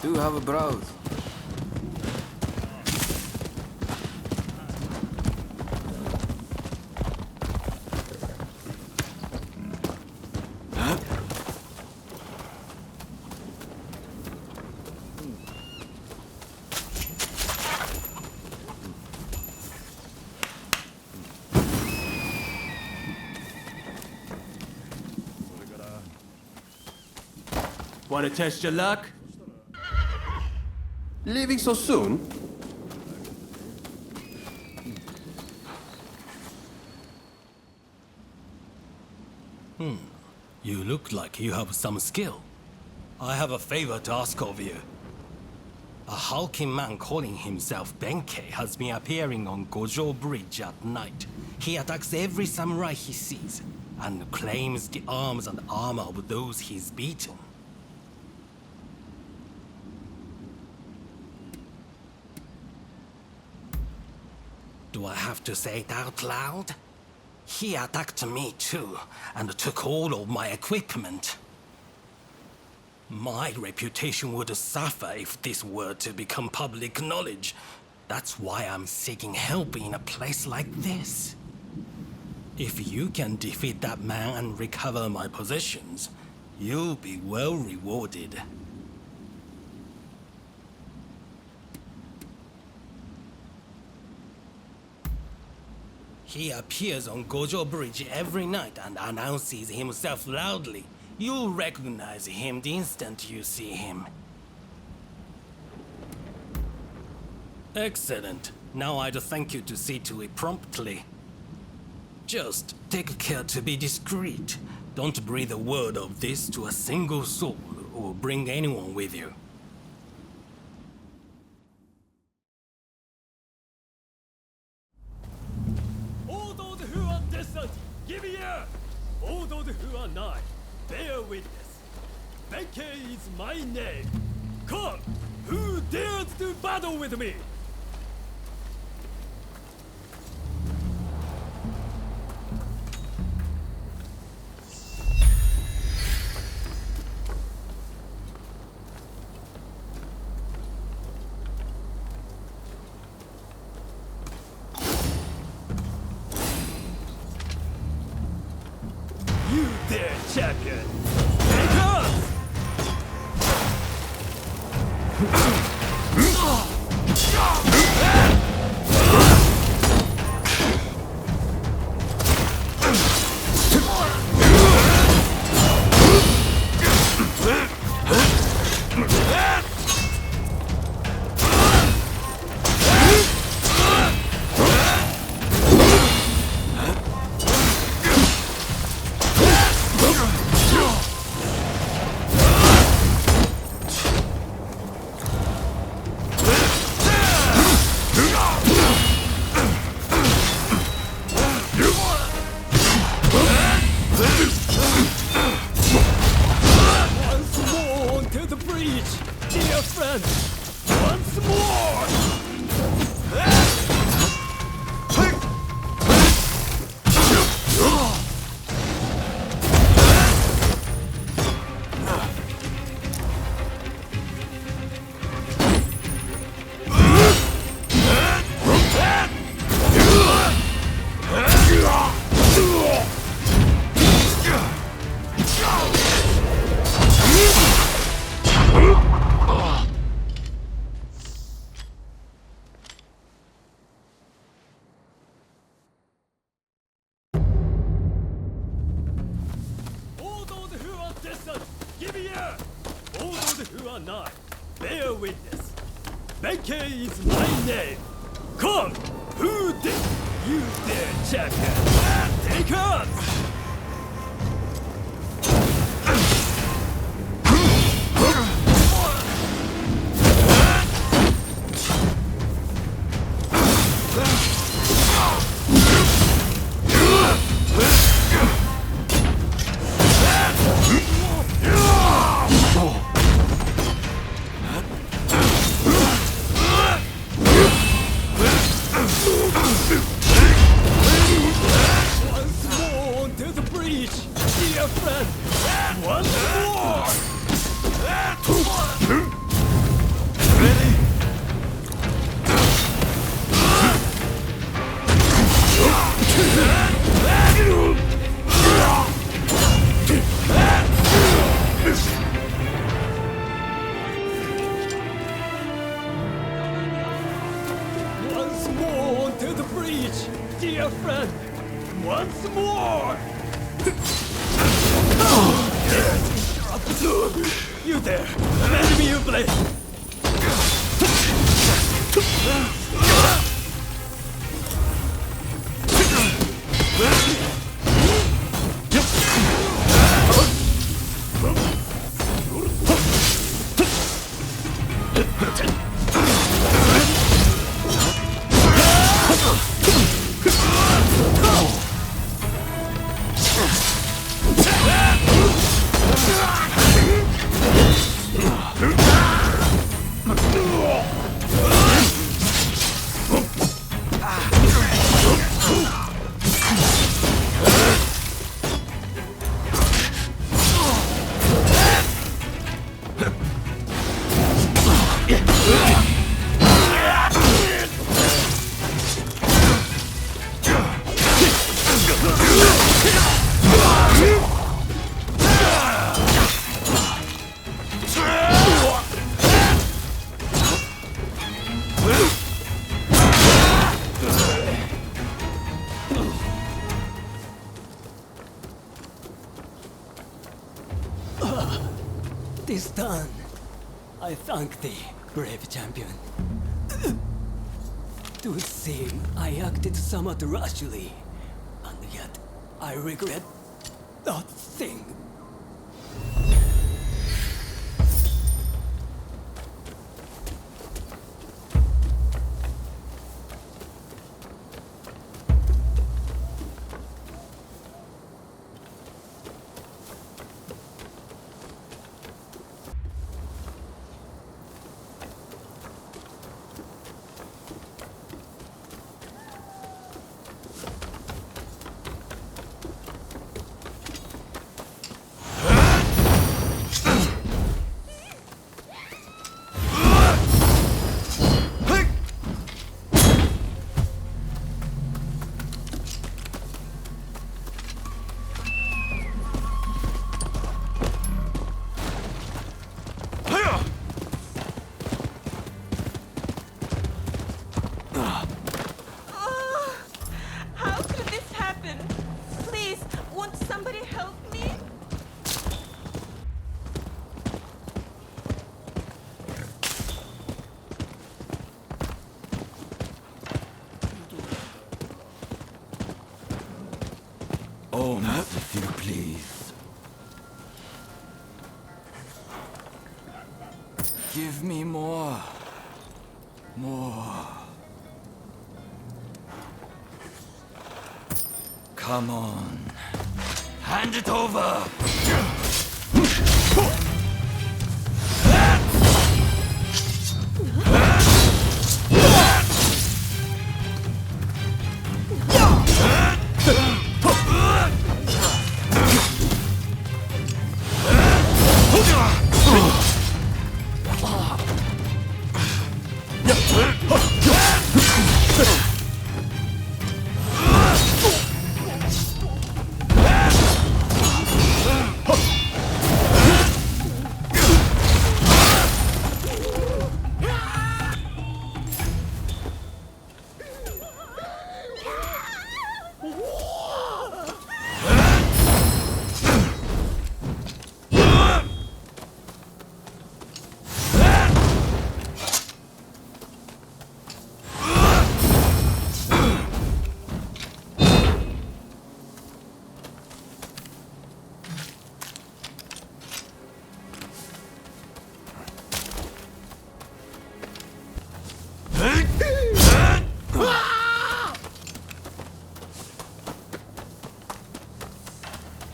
Do have a browse. Want to test your luck? Leaving so soon? You look like you have some skill. I have a favor to ask of you. A hulking man calling himself Benkei has been appearing on Gojo Bridge at night. He attacks every samurai he sees, and claims the arms and armor of those he's beaten. Do I have to say it out loud? He attacked me too, and took all of my equipment. My reputation would suffer if this were to become public knowledge. That's why I'm seeking help in a place like this. If you can defeat that man and recover my possessions, you'll be well rewarded. He appears on Gojo Bridge every night and announces himself loudly. You'll recognize him the instant you see him. Excellent. Now I'd thank you to see to it promptly. Just take care to be discreet. Don't breathe a word of this to a single soul or bring anyone with you. All those who are distant, give ear! All those who are nigh, bear witness. Benkei is my name. Come, who dares to battle with me? You dare, champion! Take us! Once more onto the breach, dear friend! Once more! All those who are distant, give ear! All those who are nigh, bear witness. Benkei is my name. Come, who dare? You dare, champion! Take us! Once more onto dear friend. Once more. You there! Lend me your blade! This done, I thank thee, brave champion. It would seem I acted somewhat rashly, and yet I regret nothing. How could this happen? Please, won't somebody help me? Oh, if you please. Give me more. More. Come on. Hand it over!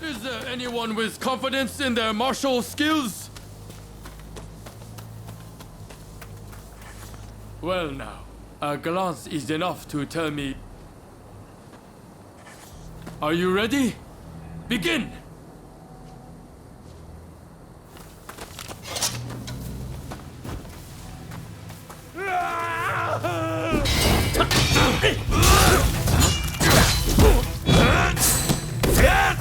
Is there anyone with confidence in their martial skills? Well now, a glance is enough to tell me. Are you ready? Begin! Set!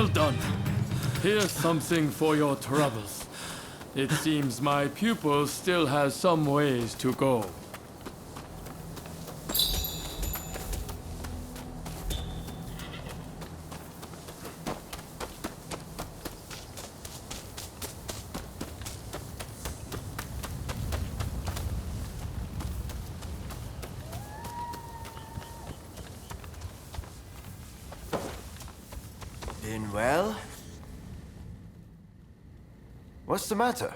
Well done. Here's something for your troubles. It seems my pupil still has some ways to go. Been well? What's the matter?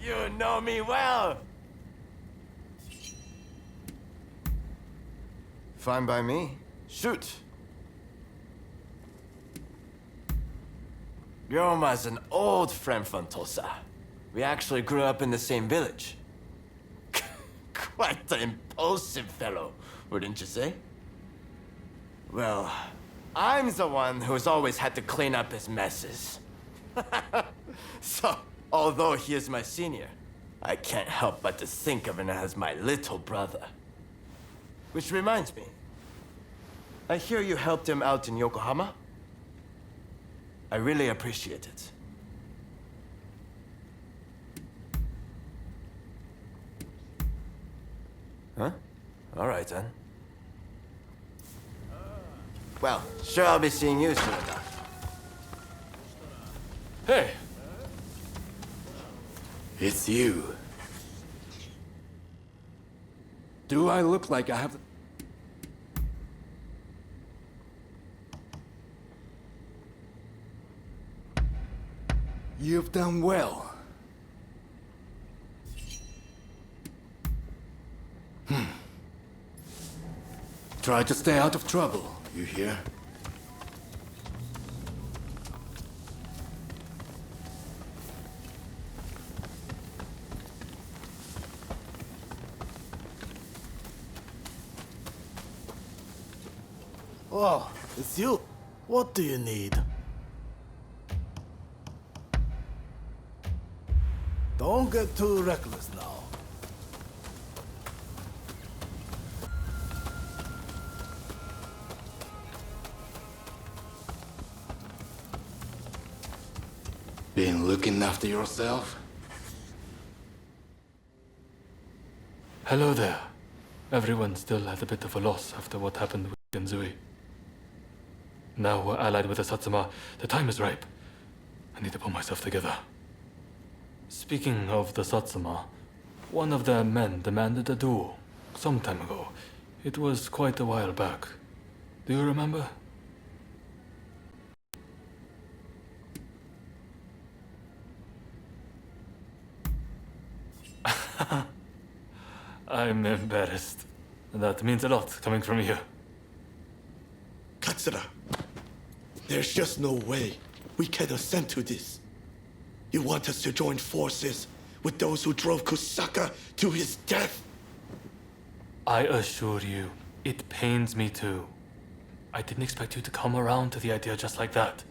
You know me well! Fine by me. Shoot! Ryoma's an old friend from Tosa. We actually grew up in the same village. Quite the impulsive fellow, wouldn't you say? Well, I'm the one who's always had to clean up his messes. So, although he is my senior, I can't help but to think of him as my little brother. Which reminds me, I hear you helped him out in Yokohama? I really appreciate it. Huh? All right, then. Well, sure I'll be seeing you soon enough. Hey! It's you. Do I look like I have... You've done well. Try to stay out of trouble, you hear? Oh, it's you. What do you need? Don't get too reckless now. Been looking after yourself? Hello there. Everyone's still at a bit of a loss after what happened with Genzui. Now we're allied with the Satsuma. The time is ripe. I need to pull myself together. Speaking of the Satsuma, one of their men demanded a duel some time ago. It was quite a while back. Do you remember? I'm embarrassed. That means a lot coming from you. Katsura, there's just no way we can assent to this. You want us to join forces with those who drove Kusaka to his death? I assure you, it pains me too. I didn't expect you to come around to the idea just like that.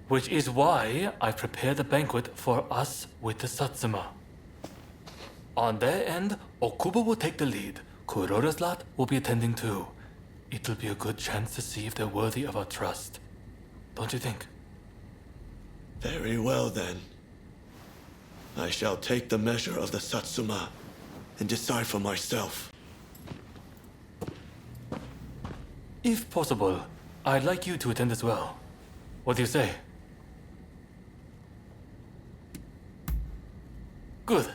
Which is why I prepared a banquet for us with the Satsuma. On their end, Okubo will take the lead. Kuroda's lot will be attending too. It'll be a good chance to see if they're worthy of our trust. Don't you think? Very well then. I shall take the measure of the Satsuma and decide for myself. If possible, I'd like you to attend as well. What do you say? Good.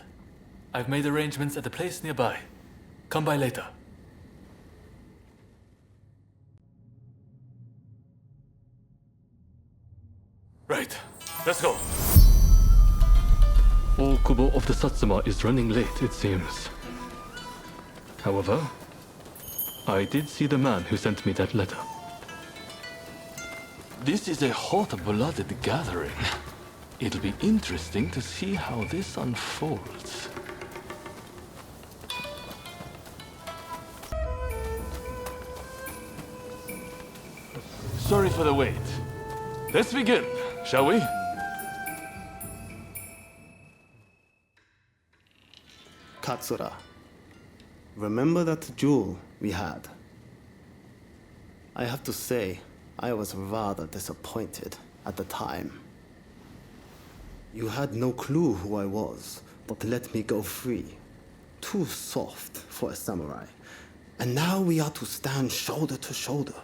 I've made arrangements at a place nearby. Come by later. Right, let's go. Okubo of the Satsuma is running late, it seems. However, I did see the man who sent me that letter. This is a hot-blooded gathering. It'll be interesting to see how this unfolds. Sorry for the wait. Let's begin, shall we? Katsura, remember that duel we had? I have to say, I was rather disappointed at the time. You had no clue who I was, but let me go free. Too soft for a samurai. And now we are to stand shoulder to shoulder.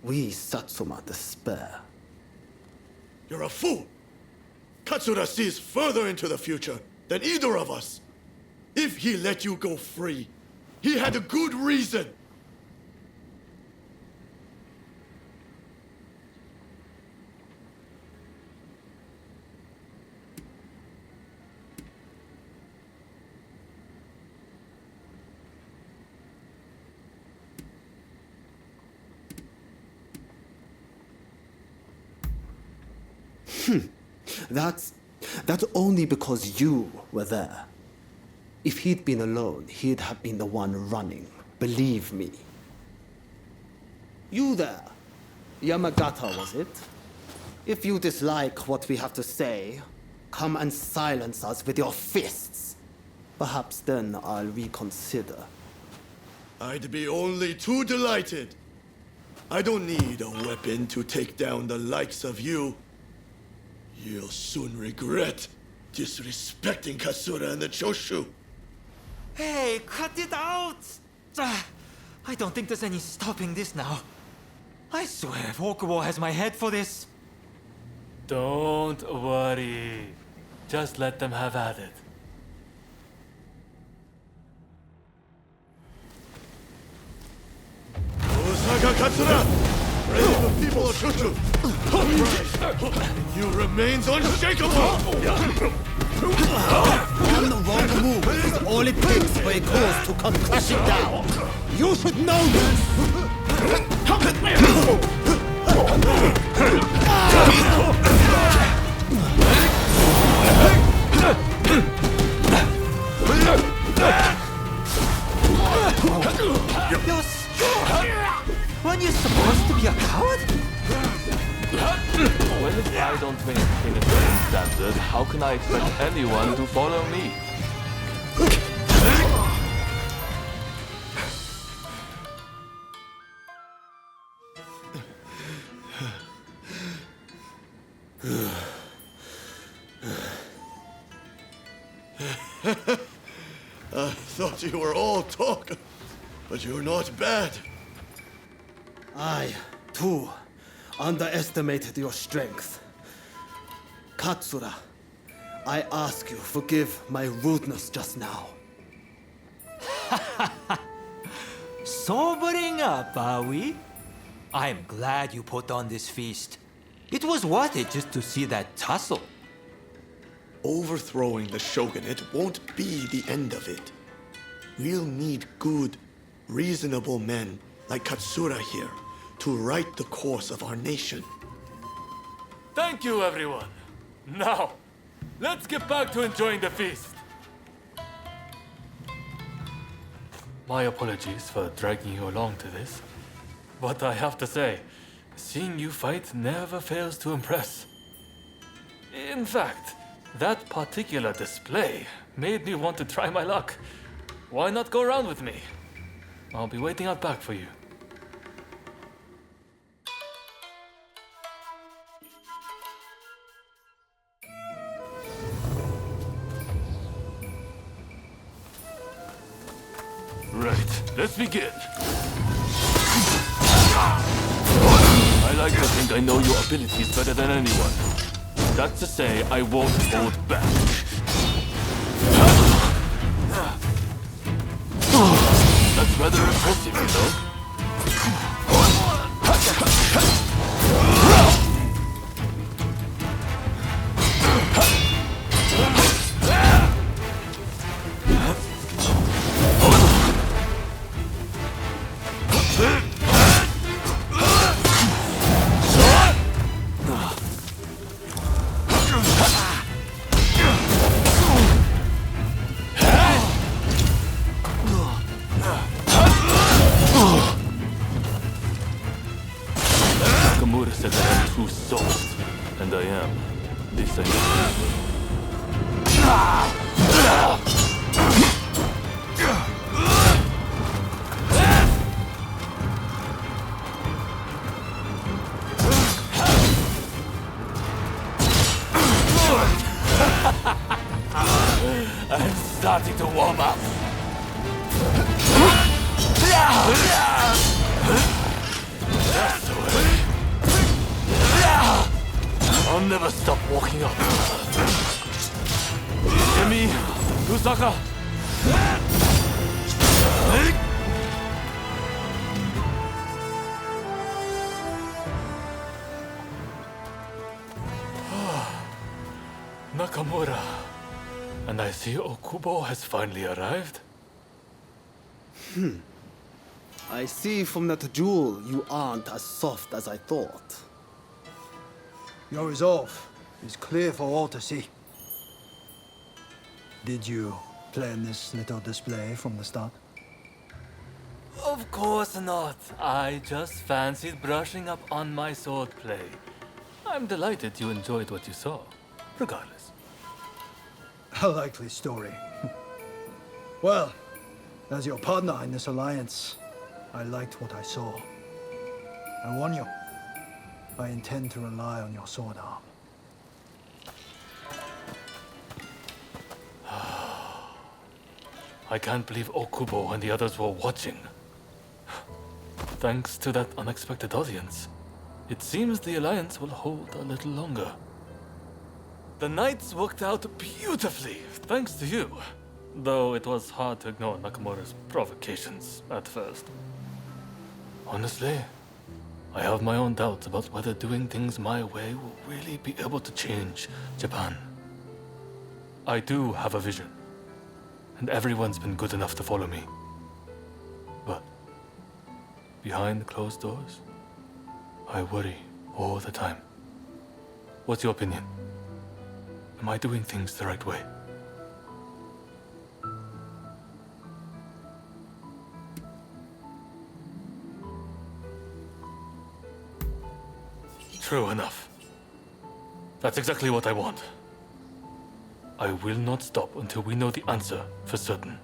We Satsuma despair. You're a fool! Katsura sees further into the future than either of us. If he let you go free, he had a good reason. That's only because you were there. If he'd been alone, he'd have been the one running. Believe me. You there. Yamagata, was it? If you dislike what we have to say, come and silence us with your fists. Perhaps then I'll reconsider. I'd be only too delighted. I don't need a weapon to take down the likes of you. You'll soon regret disrespecting Katsura and the Choshu. Hey, cut it out! I don't think there's any stopping this now. I swear, Okubo has my head for this. Don't worry. Just let them have at it. Osaka Katsura! Brave the people of Choshu! You remains unshakable! One wrong move is all it takes for a cause to come crashing down. You should know this! You're strong! Weren't you supposed to be a coward? Well, if I don't maintain a certain standard, how can I expect anyone to follow me? I thought you were all talk, but you're not bad. I, too, underestimated your strength. Katsura, I ask you, forgive my rudeness just now. Sobering up, are we? I'm glad you put on this feast. It was worth it just to see that tussle. Overthrowing the shogunate won't be the end of it. We'll need good, reasonable men like Katsura here to right the course of our nation. Thank you, everyone. Now, let's get back to enjoying the feast. My apologies for dragging you along to this. But I have to say, seeing you fight never fails to impress. In fact, that particular display made me want to try my luck. Why not go around with me? I'll be waiting out back for you. Right, let's begin. I like to think I know your abilities better than anyone. That's to say, I won't hold back. That's rather impressive, you know? Said that I'm too soft, and I am. This I know. I'm starting to warm up. That's the way. I'll never stop walking up. Emi, Lusaka. Nakamura. And I see Okubo has finally arrived. I see from that jewel you aren't as soft as I thought. Your resolve is clear for all to see. Did you plan this little display from the start? Of course not. I just fancied brushing up on my swordplay. I'm delighted you enjoyed what you saw, regardless. A likely story. Well, as your partner in this alliance, I liked what I saw. I warn you, I intend to rely on your sword arm. I can't believe Okubo and the others were watching. Thanks to that unexpected audience, it seems the alliance will hold a little longer. The nights worked out beautifully, thanks to you. Though it was hard to ignore Nakamura's provocations at first. Honestly, I have my own doubts about whether doing things my way will really be able to change Japan. I do have a vision, and everyone's been good enough to follow me. But behind closed doors, I worry all the time. What's your opinion? Am I doing things the right way? True enough. That's exactly what I want. I will not stop until we know the answer for certain.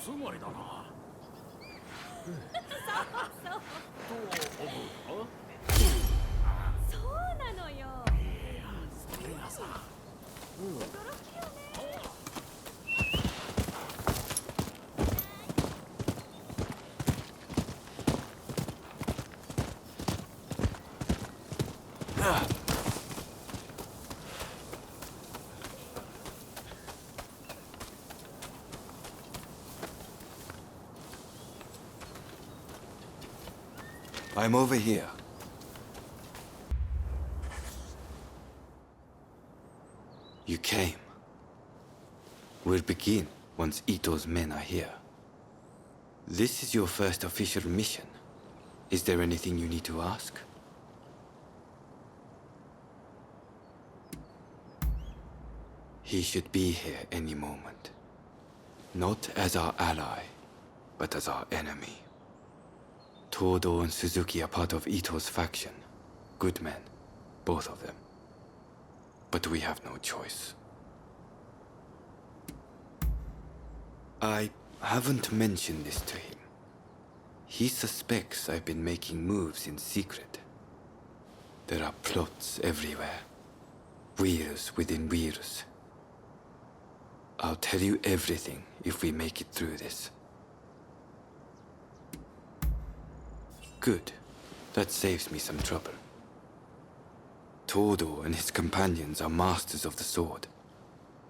そうなのよ。I'm over here. You came. We'll begin once Ito's men are here. This is your first official mission. Is there anything you need to ask? He should be here any moment. Not as our ally, but as our enemy. Todo and Suzuki are part of Ito's faction. Good men, both of them. But we have no choice. I haven't mentioned this to him. He suspects I've been making moves in secret. There are plots everywhere. Wheels within wheels. I'll tell you everything if we make it through this. Good. That saves me some trouble. Todo and his companions are masters of the sword.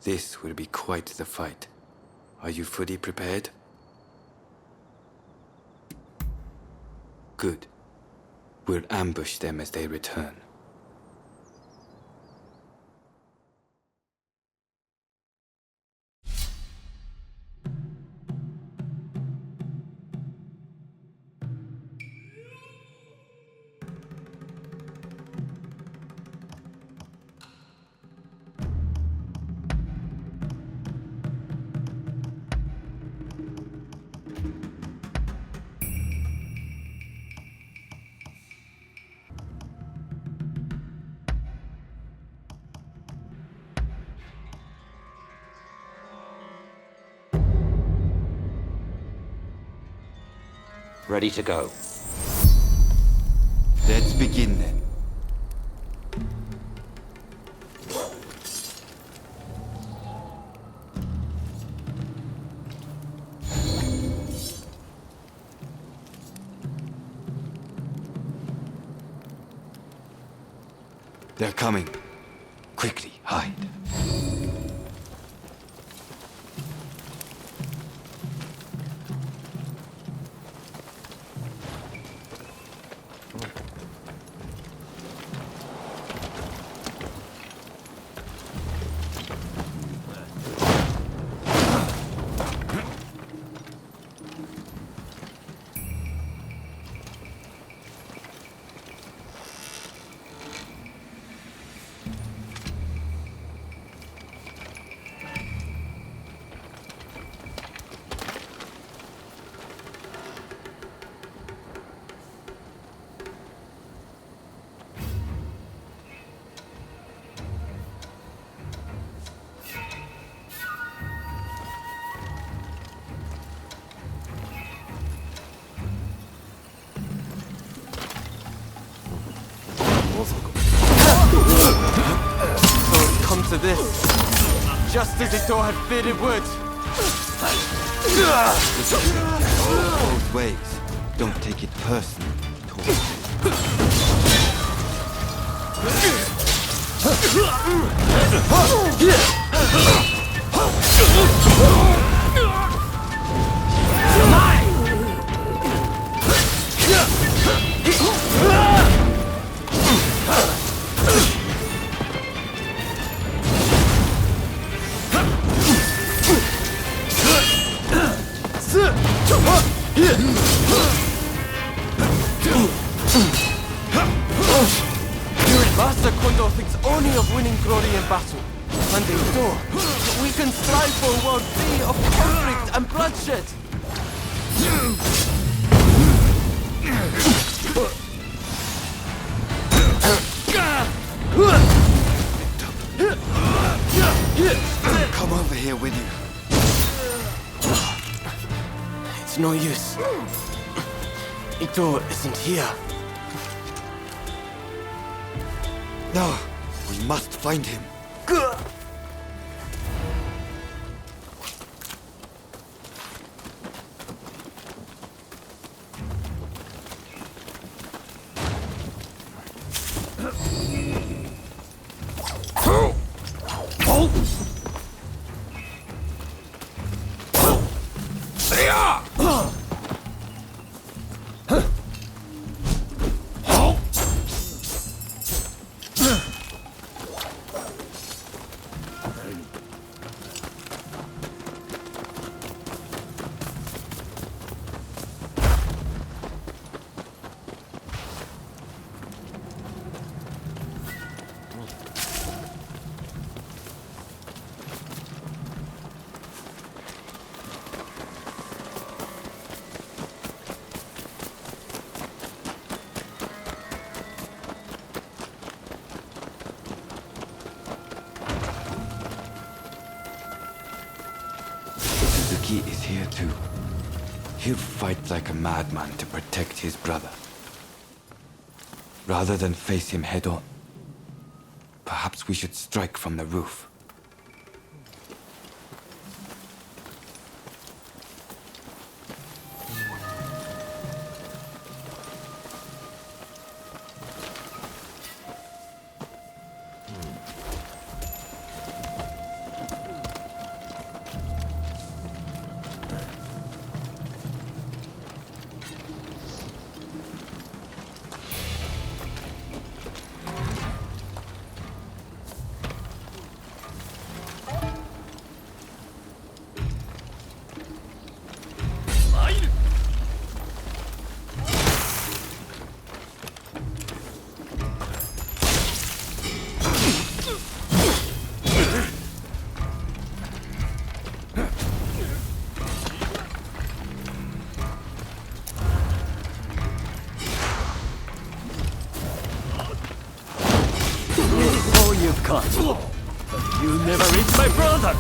This will be quite the fight. Are you fully prepared? Good. We'll ambush them as they return. Ready to go. Let's begin then. They're coming. Quickly, hide. To this, just as Ito had feared it would. Both ways. Don't take it personally. Master Kondo thinks only of winning glory in battle. And Ito, we can strive for a world free of conflict and bloodshed. Come over here with you. It's no use. Ito isn't here. No, we must find him. Suzuki is here too. He'll fight like a madman to protect his brother. Rather than face him head on, perhaps we should strike from the roof. You've come, but you never reach my brother!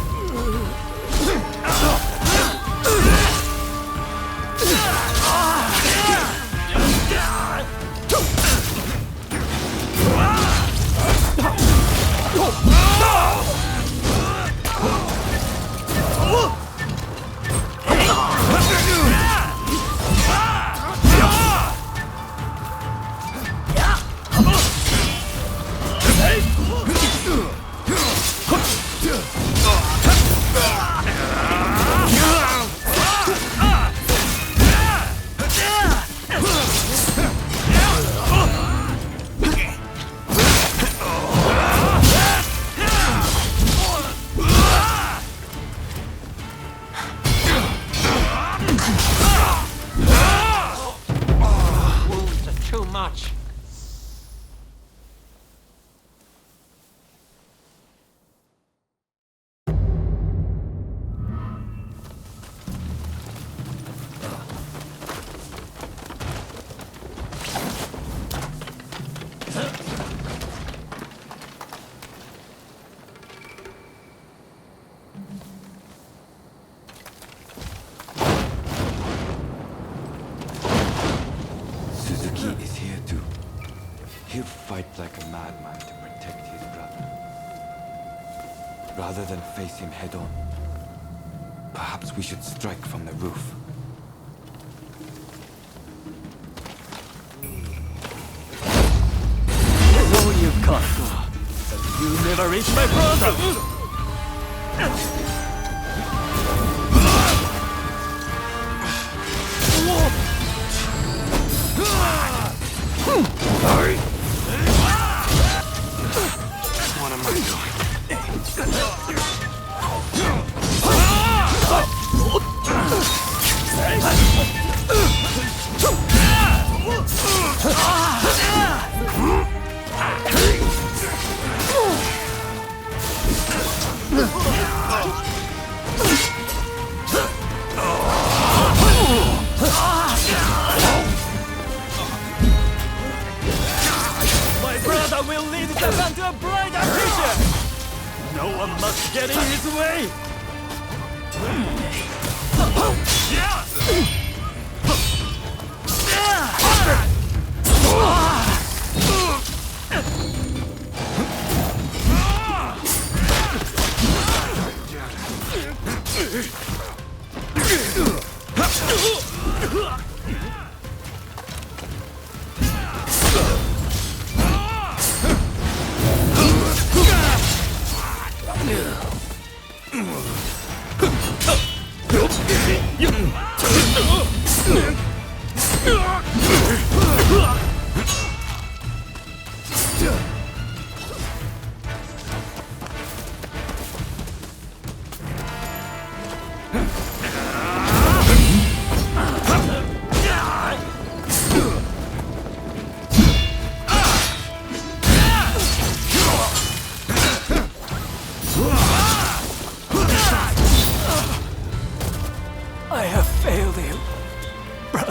He'll fight like a madman to protect his brother. Rather than face him head on, perhaps we should strike from the roof. So you've come, but you never reach my brother! What am I doing?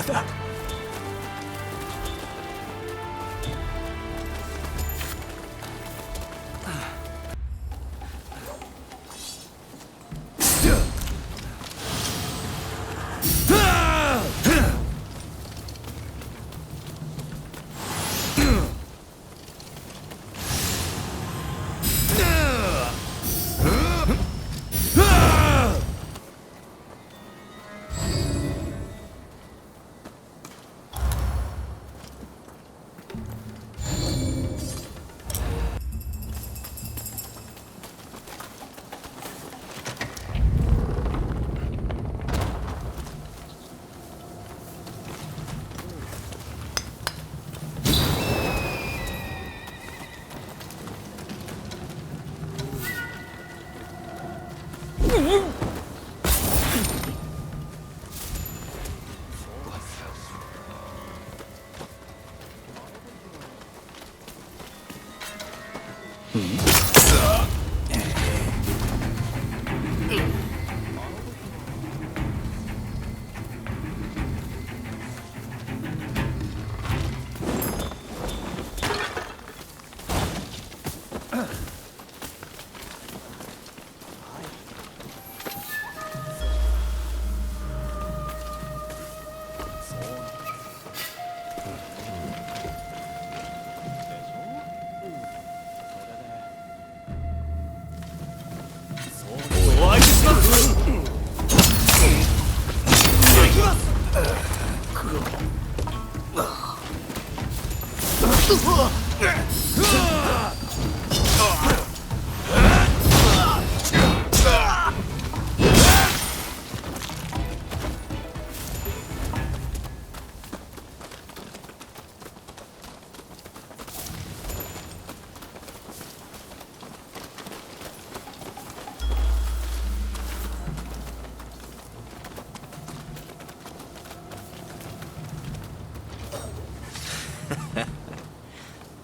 further.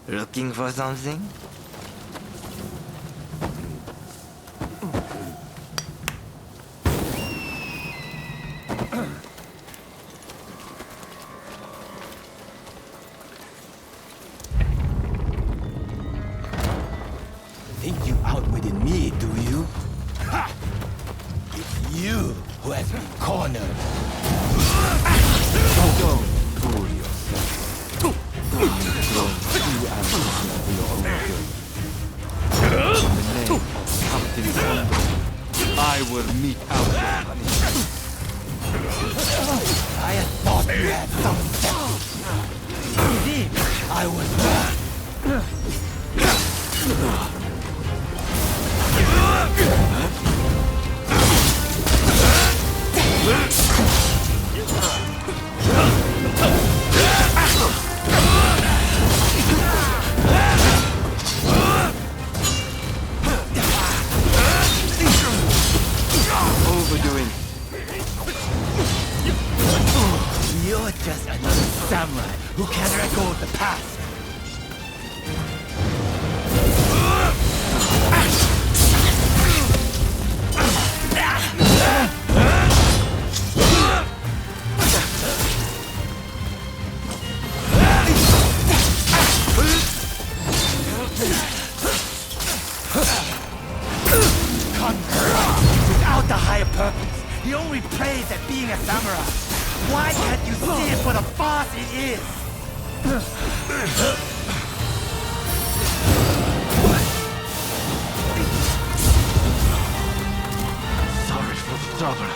Looking for something? Think you outwitted me, do you? Ha! It's you who has been cornered. Don't fool yourself. You ambition for your own good. In the name of Captain Thunder, I will mete out your punishment. I had thought you had some sense. It seems I was wrong. Overdoing. You're just another samurai who can't record the past. Without the higher purpose, he only prays at being a samurai. Why can't you see it for the farce it is? Sorry for the trouble.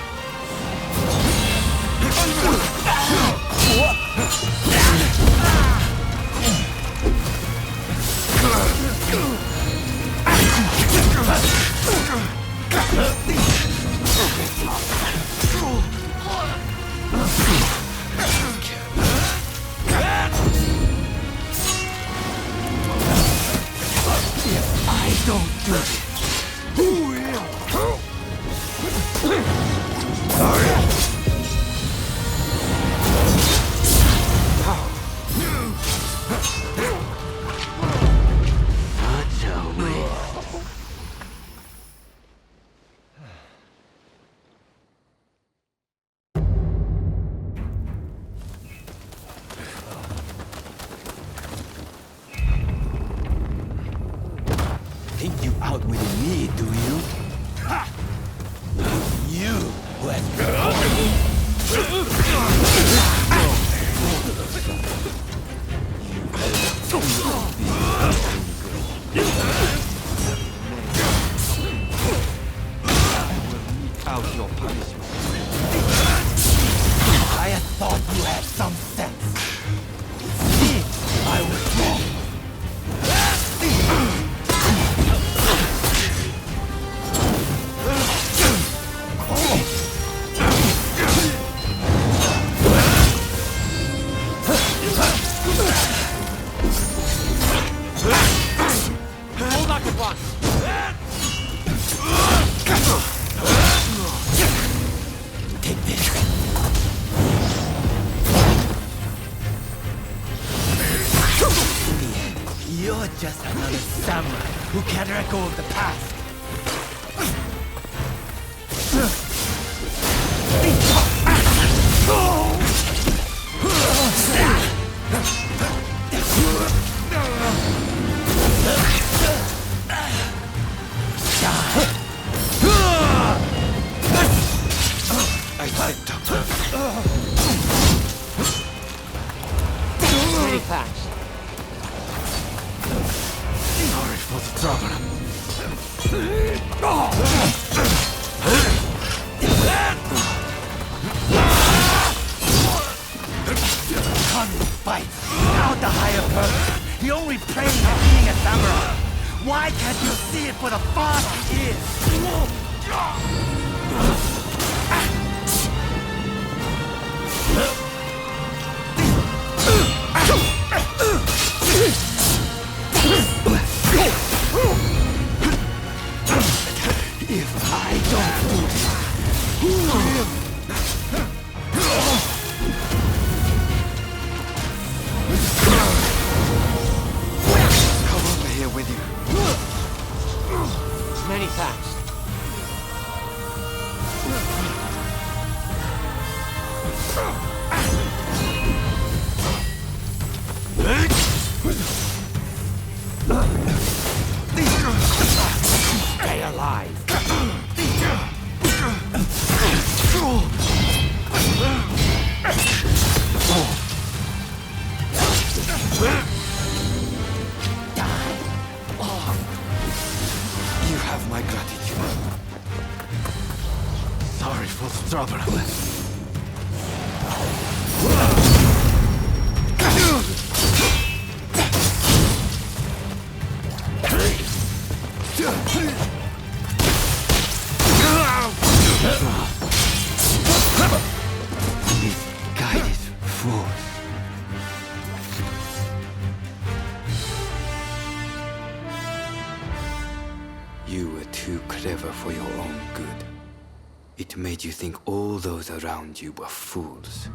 If I don't do it, who will? Out your punishment. I had thought you had some sense. See, I was wrong. Hold back at once. Take this. You're just another samurai who can't let go of the past. I slipped up. Many thanks. Sorry for the trouble. Come fight without the higher purpose. The only pain of being a samurai. Why can't you see it for the fun it is? If I don't do this, who will? Come over here with you. Many thanks. Stay alive. You have my gratitude. Sorry for the trouble. Misguided fools. You were too clever for your own good. It made you think all those around you were fools.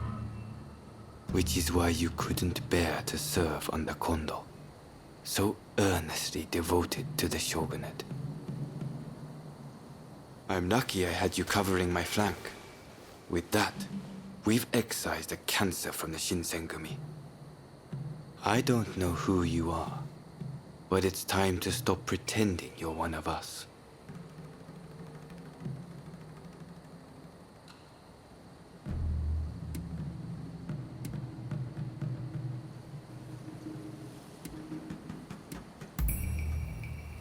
Which is why you couldn't bear to serve under Kondo, so earnestly devoted to the shogunate. I'm lucky I had you covering my flank. With that, we've excised a cancer from the Shinsengumi. I don't know who you are, but it's time to stop pretending you're one of us.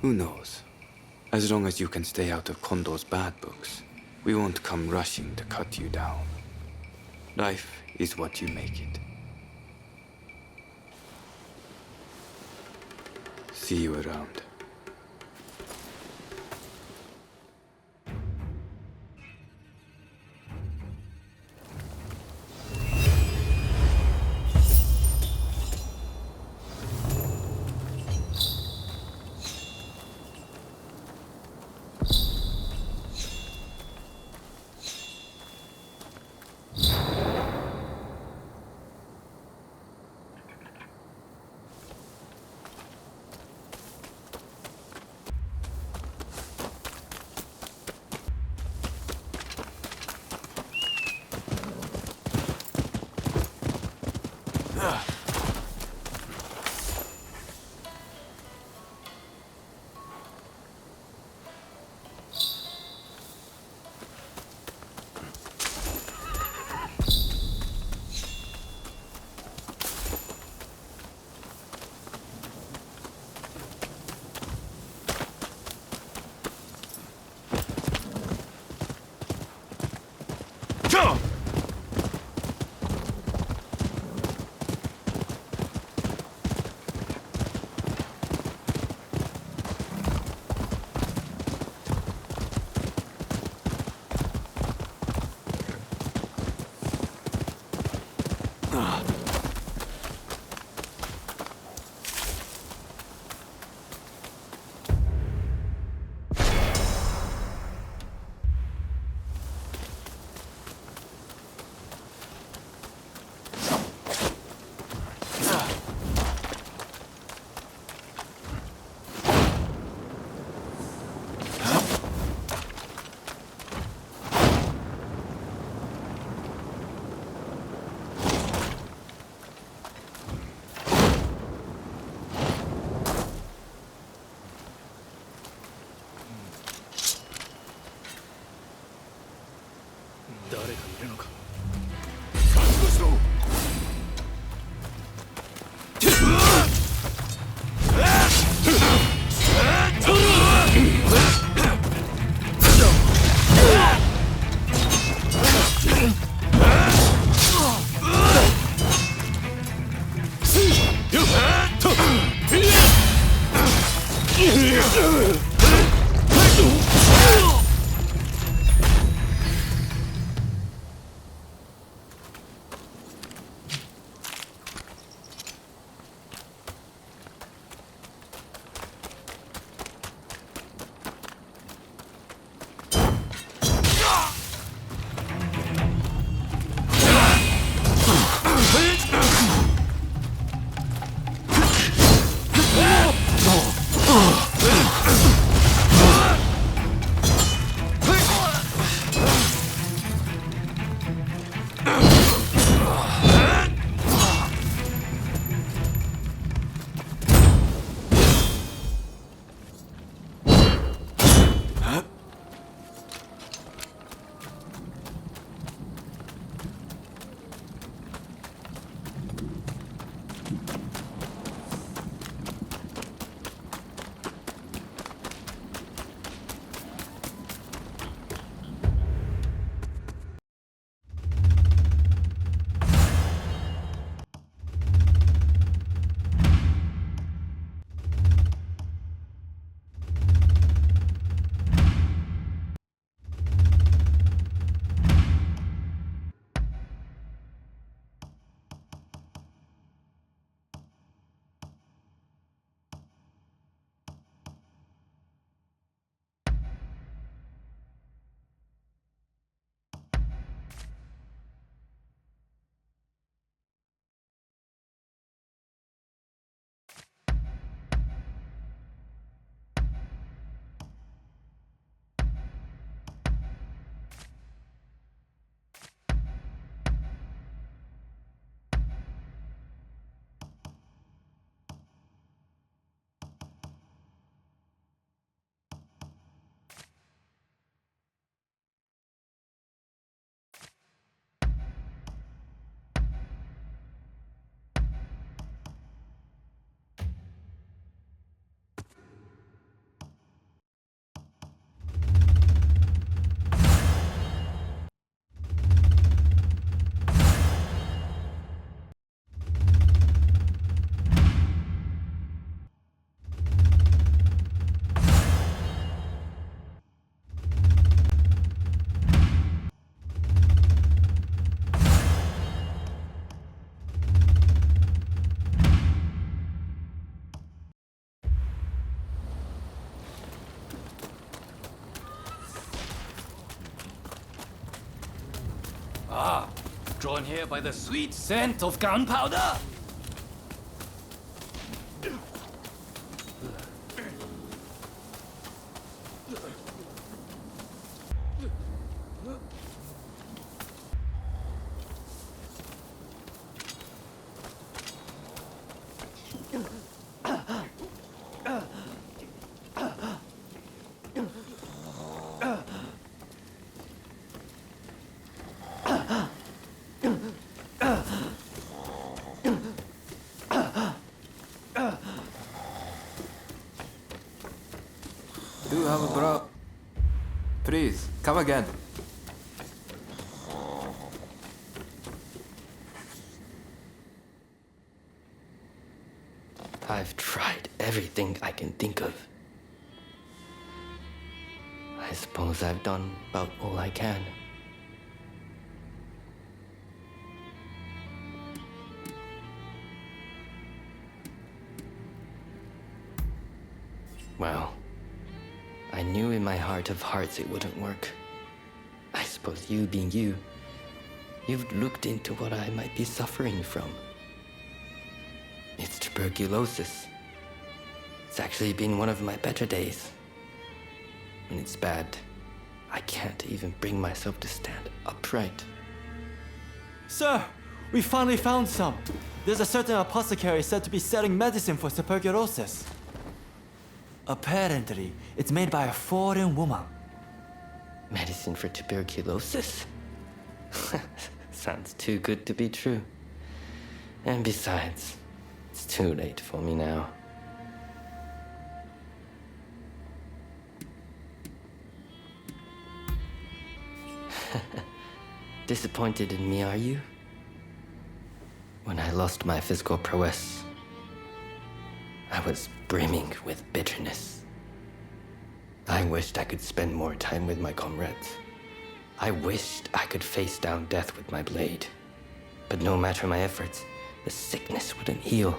Who knows? As long as you can stay out of Kondo's bad books, we won't come rushing to cut you down. Life is what you make it. See you around. 誰かいるのか。Drawn here by the sweet scent of gunpowder? Do have a bra. Please, come again. I've tried everything I can think of. I suppose I've done about all I can. Well, I knew in my heart of hearts it wouldn't work. I suppose you being you, you've looked into what I might be suffering from. It's tuberculosis. It's actually been one of my better days. When it's bad, I can't even bring myself to stand upright. Sir, we finally found some. There's a certain apothecary said to be selling medicine for tuberculosis. Apparently, it's made by a foreign woman. Medicine for tuberculosis? Sounds too good to be true. And besides, it's too late for me now. Disappointed in me, are you? When I lost my physical prowess, I was brimming with bitterness. I wished I could spend more time with my comrades. I wished I could face down death with my blade. But no matter my efforts, the sickness wouldn't heal.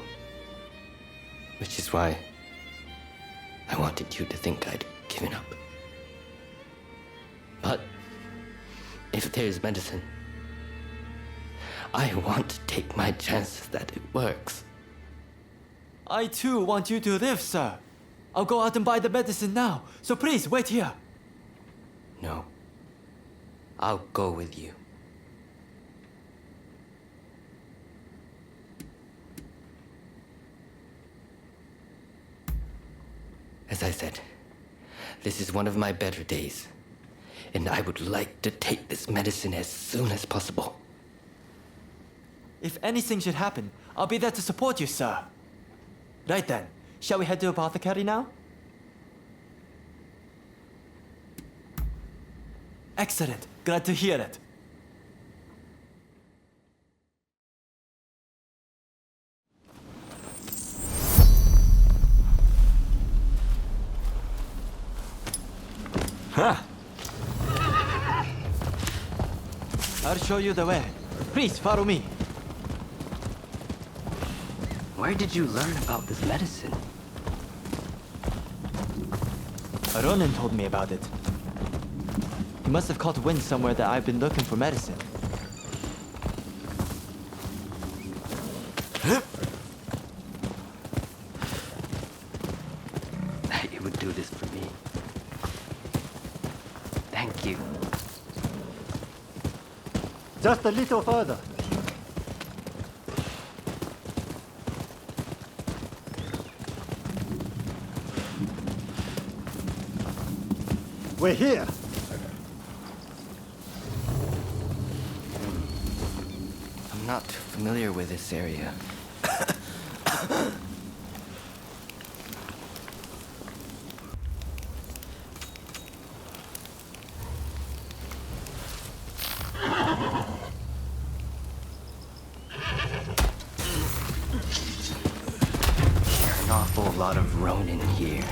Which is why I wanted you to think I'd given up. But if there's medicine, I want to take my chances that it works. I too want you to live, sir. I'll go out and buy the medicine now, so please wait here. No. I'll go with you. As I said, this is one of my better days, and I would like to take this medicine as soon as possible. If anything should happen, I'll be there to support you, sir. Right then, shall we head to apothecary now? Excellent. Glad to hear it. Huh. I'll show you the way. Please follow me. Where did you learn about this medicine? Rōnin told me about it. He must have caught wind somewhere that I've been looking for medicine. You would do this for me. Thank you. Just a little further. We're here. I'm not too familiar with this area. An awful lot of Ronin here.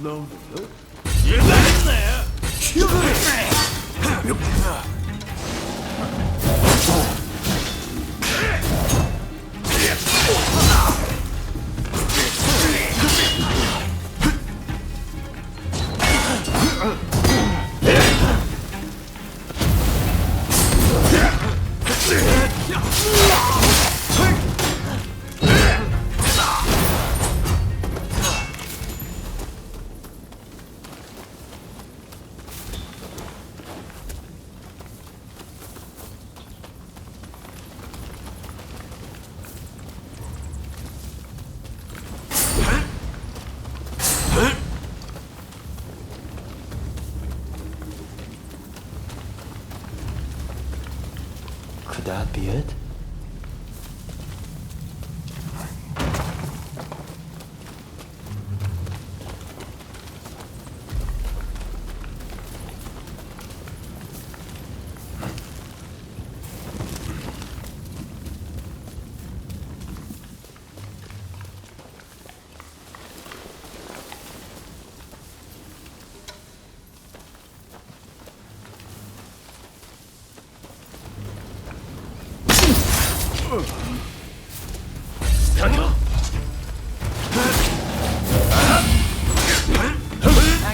No. Get back in there! Could that be it?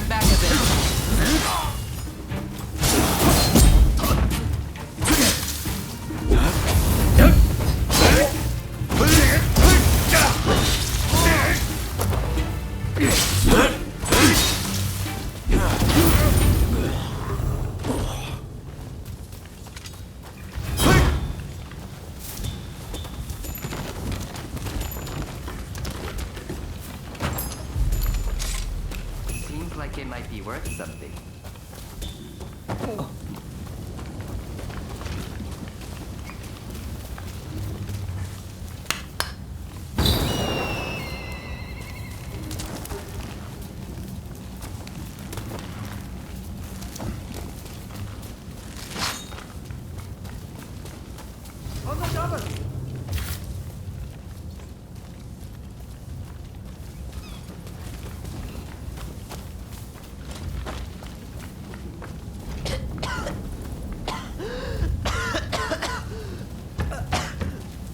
Back a bit. Seems like it might be worth something.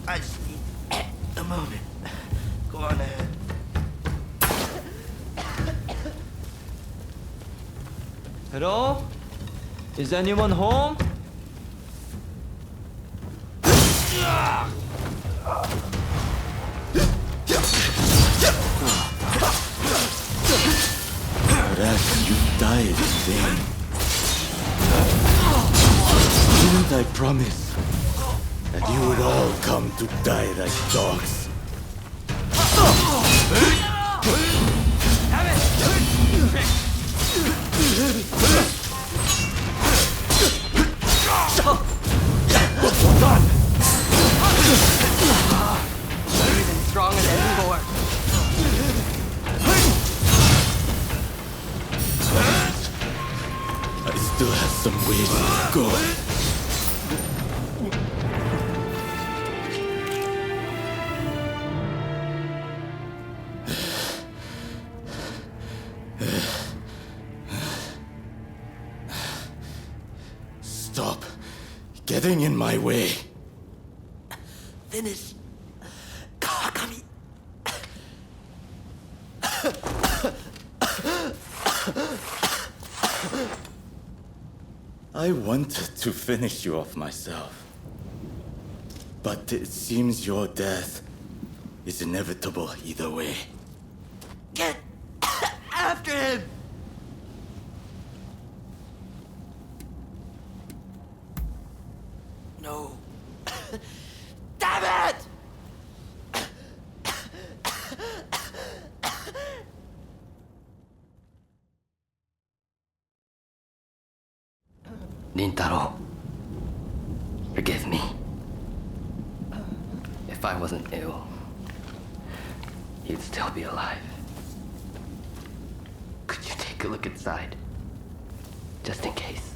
I just need a moment. Go on ahead. Hello? Is anyone home? Perhaps you died in vain. Didn't I promise that you would all come to die like dogs? Even stronger than before. I still have some ways to go. Stop getting in my way. Finish. Kawakami. I wanted to finish you off myself. But it seems your death is inevitable either way. Get after him. No. Damn it! Rintaro, forgive me. If I wasn't ill, you'd still be alive. Could you take a look inside? Just in case.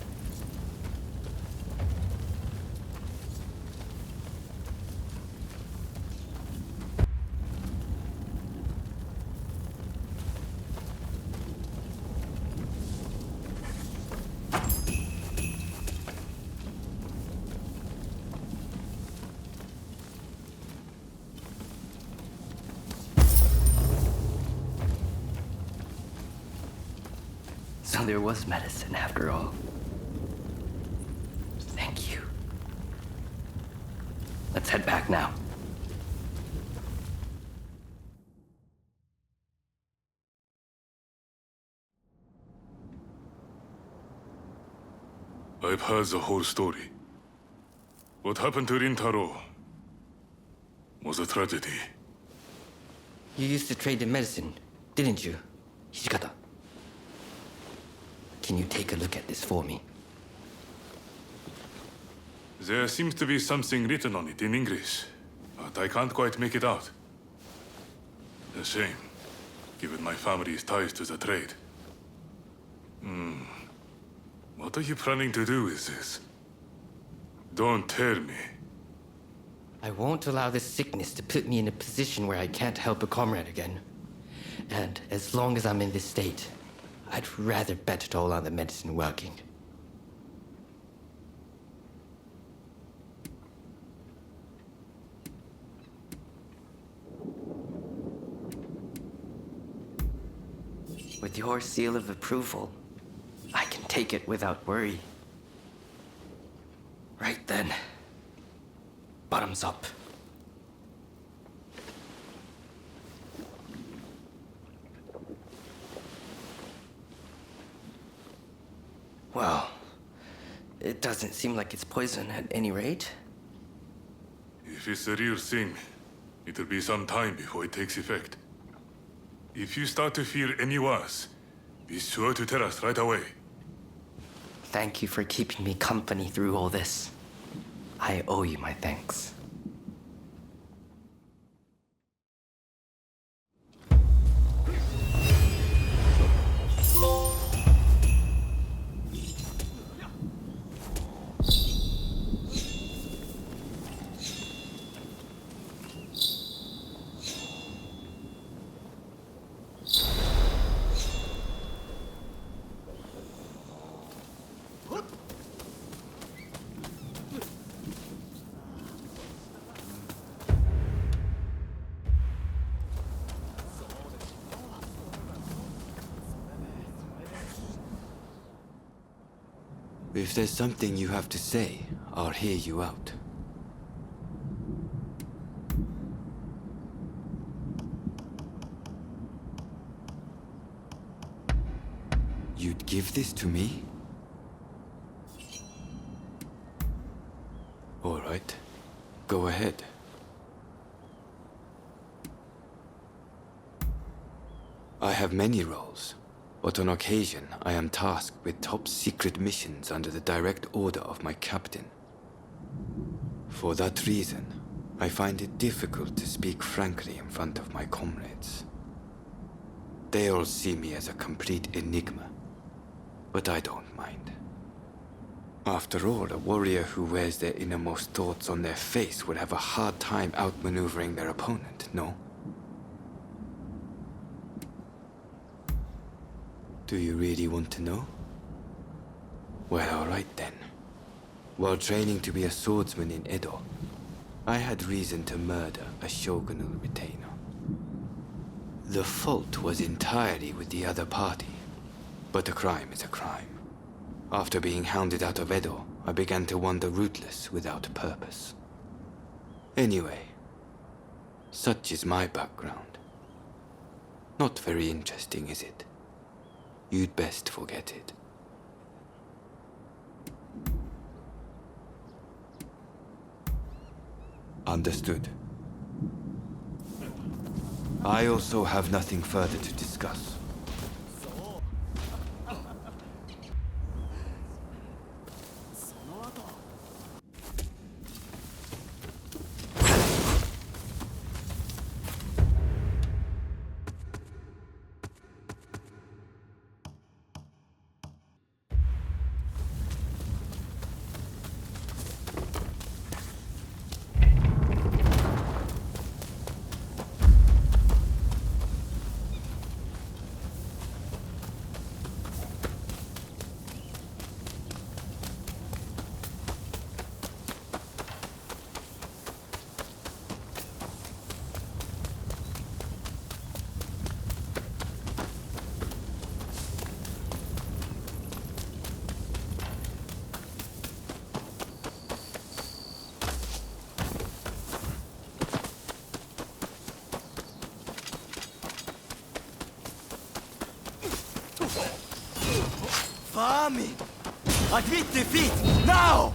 So there was medicine after all. Thank you. Let's head back now. I've heard the whole story. What happened to Rintaro was a tragedy. You used to trade in medicine, didn't you, Hijikata? Can you take a look at this for me? There seems to be something written on it in English, but I can't quite make it out. A shame, given my family's ties to the trade. What are you planning to do with this? Don't tell me. I won't allow this sickness to put me in a position where I can't help a comrade again. And as long as I'm in this state, I'd rather bet it all on the medicine working. With your seal of approval, I can take it without worry. Right then. Bottoms up. Well, it doesn't seem like it's poison at any rate. If it's the real thing, it'll be some time before it takes effect. If you start to feel any worse, be sure to tell us right away. Thank you for keeping me company through all this. I owe you my thanks. If there's something you have to say, I'll hear you out. You'd give this to me? All right. Go ahead. I have many roles. But on occasion, I am tasked with top-secret missions under the direct order of my captain. For that reason, I find it difficult to speak frankly in front of my comrades. They all see me as a complete enigma, but I don't mind. After all, a warrior who wears their innermost thoughts on their face would have a hard time outmaneuvering their opponent, no? Do you really want to know? Well, all right then. While training to be a swordsman in Edo, I had reason to murder a shogunal retainer. The fault was entirely with the other party, but a crime is a crime. After being hounded out of Edo, I began to wander rootless without purpose. Anyway, such is my background. Not very interesting, is it? You'd best forget it. Understood. I also have nothing further to discuss. army! Admit defeat, now!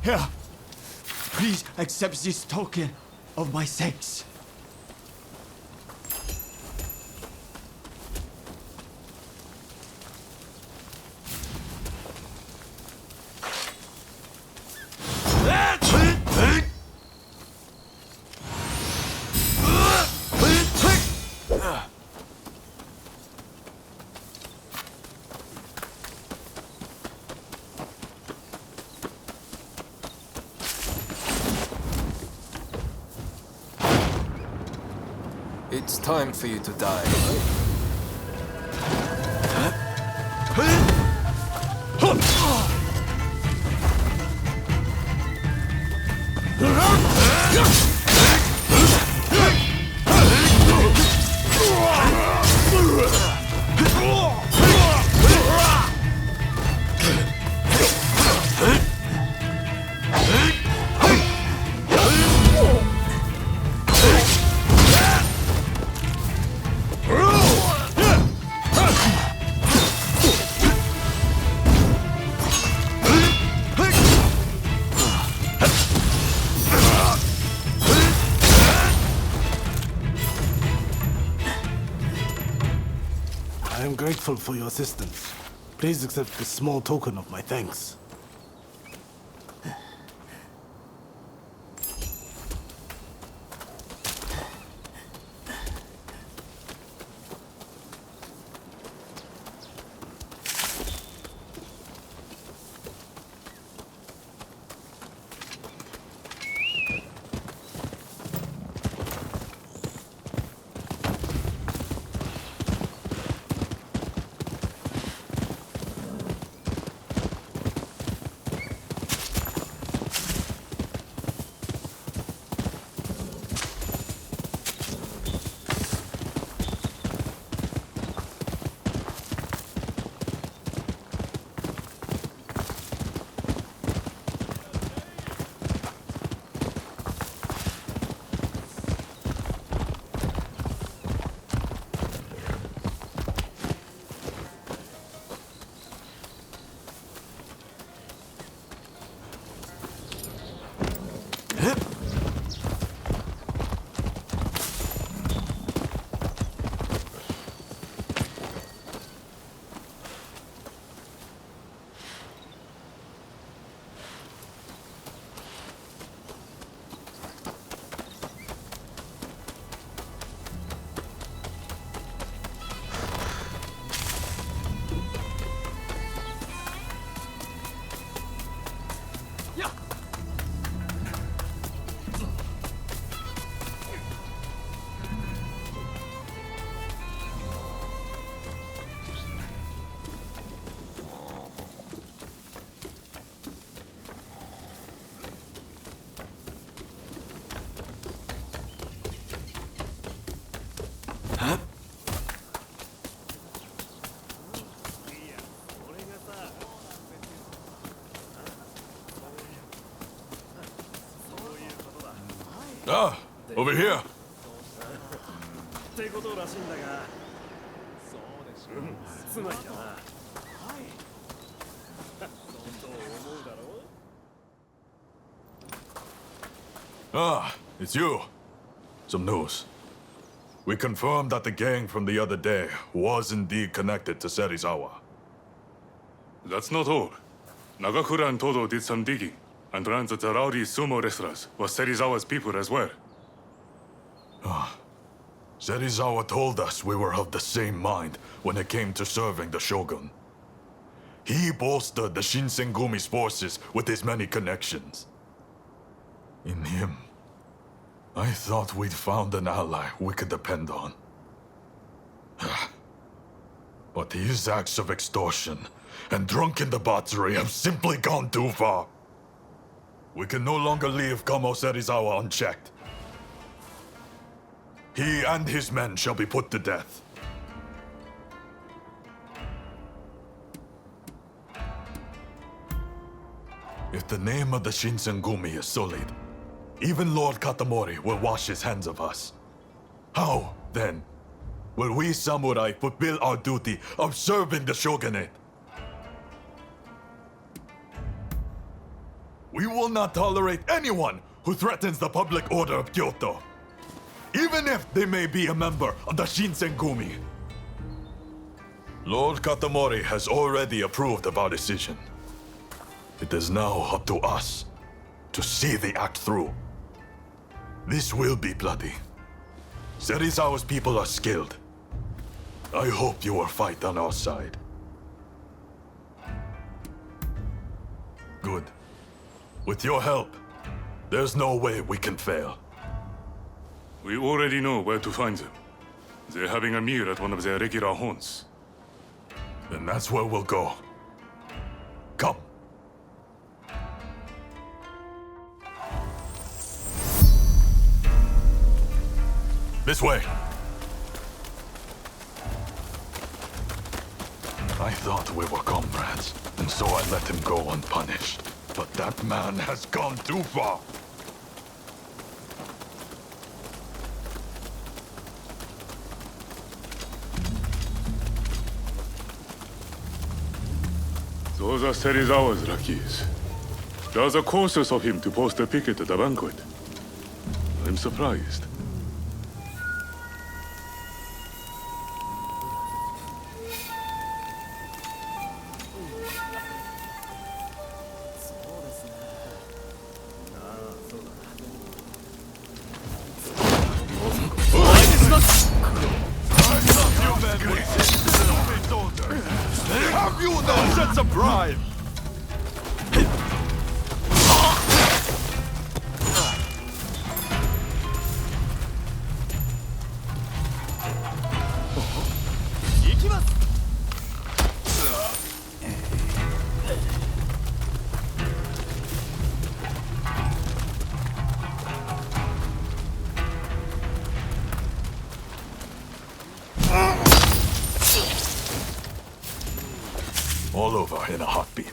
Here, please accept this token of my thanks. It's time for you to die. I am grateful for your assistance. Please accept this small token of my thanks. Ah, over here. Ah, it's you. Some news. We confirmed that the gang from the other day was indeed connected to Serizawa. That's not all. Nagakura and Todo did some digging, and learned that the rowdy sumo wrestlers were Serizawa's people as well. Serizawa told us we were of the same mind when it came to serving the Shogun. He bolstered the Shinsengumi's forces with his many connections. In him, I thought we'd found an ally we could depend on. But his acts of extortion and drunken debauchery have simply gone too far. We can no longer leave Kamo Serizawa unchecked. He and his men shall be put to death. If the name of the Shinsengumi is sullied, even Lord Katamori will wash his hands of us. How, then, will we samurai fulfill our duty of serving the shogunate? We will not tolerate anyone who threatens the public order of Kyoto, even if they may be a member of the Shinsengumi. Lord Katamori has already approved of our decision. It is now up to us to see the act through. This will be bloody. Serizawa's people are skilled. I hope you will fight on our side. Good. With your help, there's no way we can fail. We already know where to find them. They're having a meal at one of their regular haunts. Then that's where we'll go. Come. This way. I thought we were comrades, and so I let him go unpunished. But that man has gone too far. Those are Serizawa's Rakis. There's a courses of him to post a picket at the banquet. I'm surprised. Have you no sense of pride? All over in a heartbeat.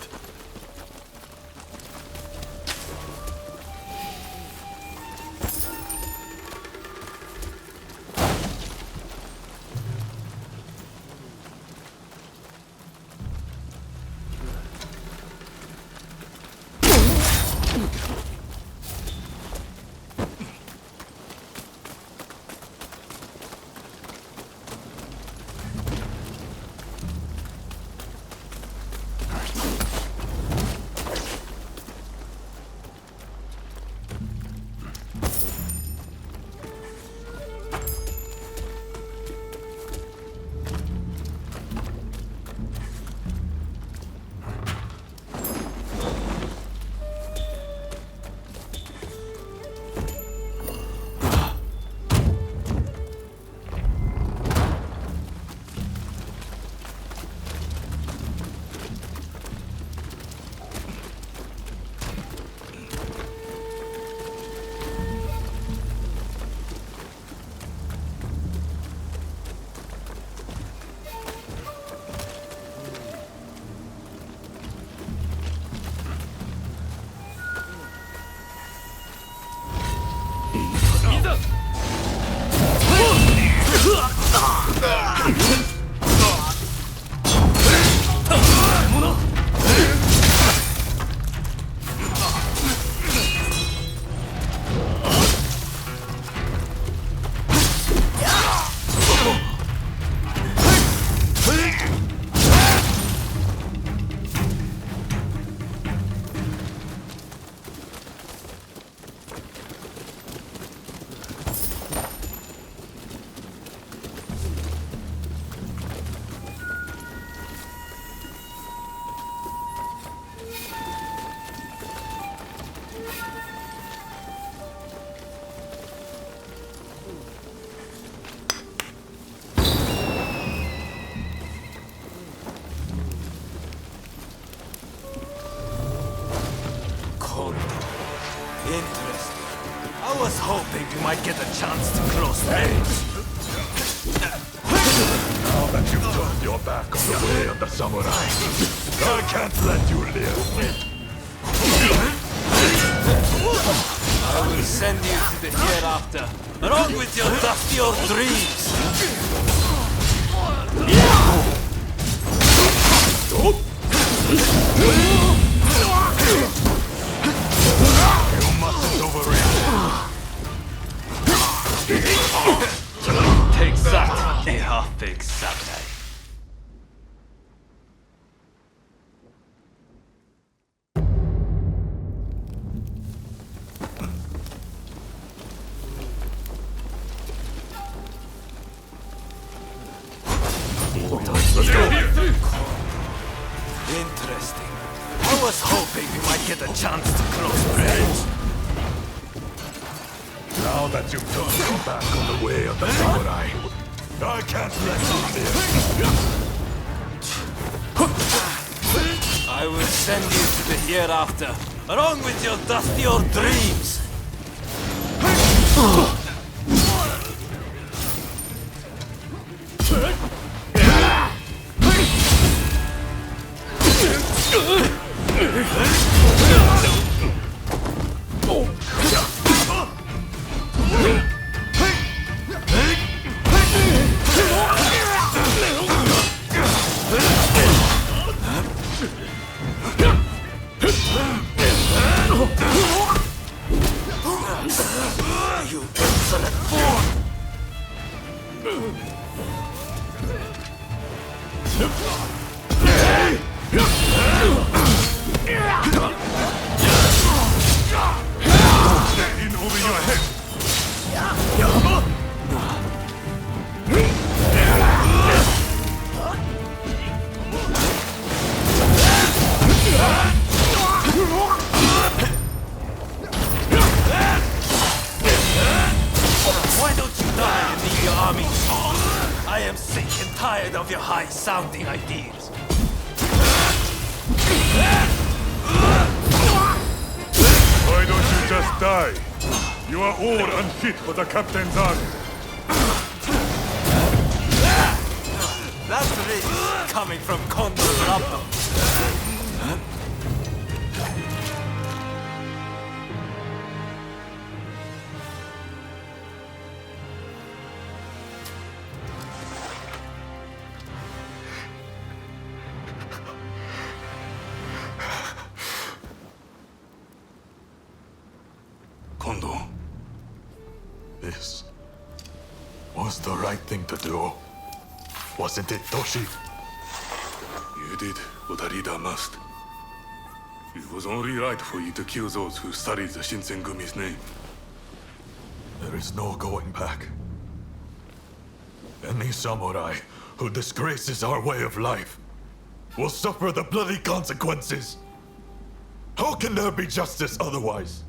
you might get a chance to close range. Now that you've turned your back on the way of the samurai, I can't let you live. I will send you to the hereafter, along with your dustier dreams. You mustn't overreact. Take that, a half-baked samurai. Let's go. Interesting. I was hoping we might get a chance to close range. Now that you've turned your back on the way of the samurai, I can't let you live. I will send you to the hereafter, along with your dustier dreams. You insolent fool! In over your head. Why don't you die and leave your army? I am sick and tired of your high-sounding ideas. Why don't you just die? You are all unfit for the captain's army. That's rich coming from Kondo Rappo. Kondo. This was the right thing to do. Wasn't it, Toshi? You did what a leader must. It was only right for you to kill those who studied the Shinsengumi's name. There is no going back. Any samurai who disgraces our way of life will suffer the bloody consequences. How can there be justice otherwise?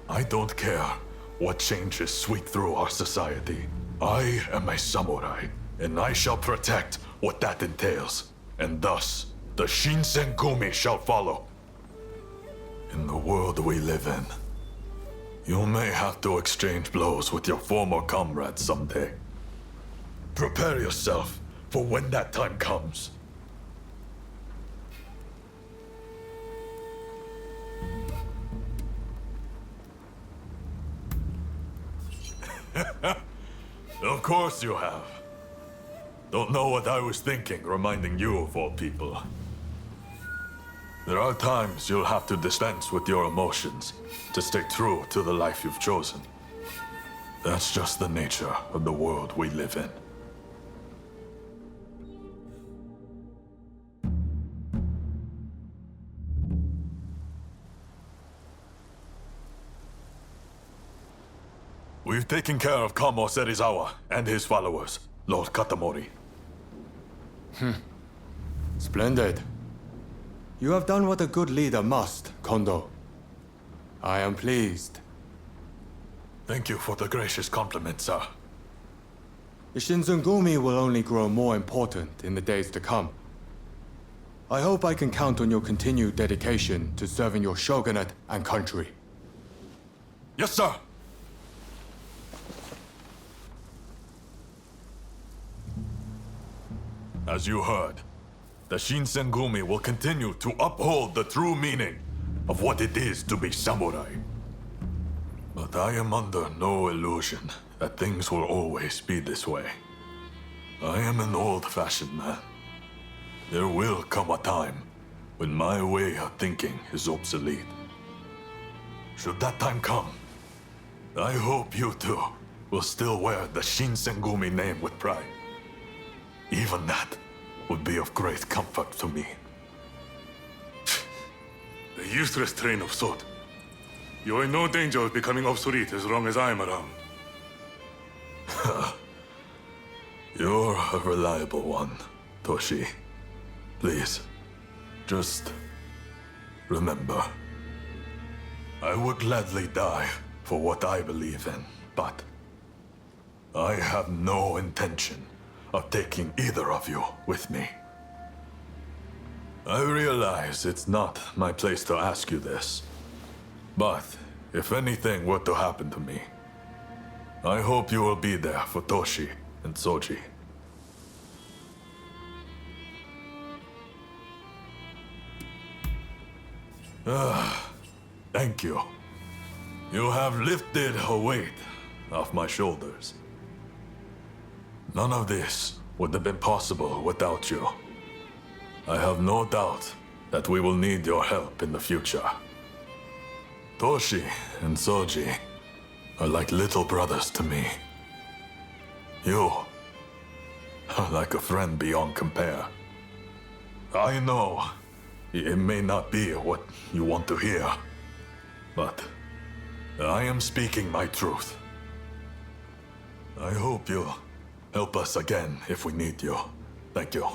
I don't care what changes sweep through our society. I am a samurai, and I shall protect what that entails. And thus, the Shinsengumi shall follow. In the world we live in, you may have to exchange blows with your former comrades someday. Prepare yourself for when that time comes. Of course you have. Don't know what I was thinking, reminding you of all people. There are times you'll have to dispense with your emotions to stay true to the life you've chosen. That's just the nature of the world we live in. We've taken care of Kamo Serizawa and his followers, Lord Katamori. Splendid. You have done what a good leader must, Kondo. I am pleased. Thank you for the gracious compliment, sir. The Shinzungumi will only grow more important in the days to come. I hope I can count on your continued dedication to serving your shogunate and country. Yes, sir. As you heard, the Shinsengumi will continue to uphold the true meaning of what it is to be samurai. But I am under no illusion that things will always be this way. I am an old-fashioned man. There will come a time when my way of thinking is obsolete. Should that time come, I hope you two will still wear the Shinsengumi name with pride. Even that would be of great comfort to me. A useless train of thought. You're in no danger of becoming obsolete as long as I'm around. You're a reliable one, Toshi. Please, just remember. I would gladly die for what I believe in, but I have no intention of taking either of you with me. I realize it's not my place to ask you this, but if anything were to happen to me, I hope you will be there for Toshi and Soji. Thank you. You have lifted a weight off my shoulders. None of this would have been possible without you. I have no doubt that we will need your help in the future. Toshi and Soji are like little brothers to me. You are like a friend beyond compare. I know it may not be what you want to hear, but I am speaking my truth. I hope you'll help us again if we need you. Thank you.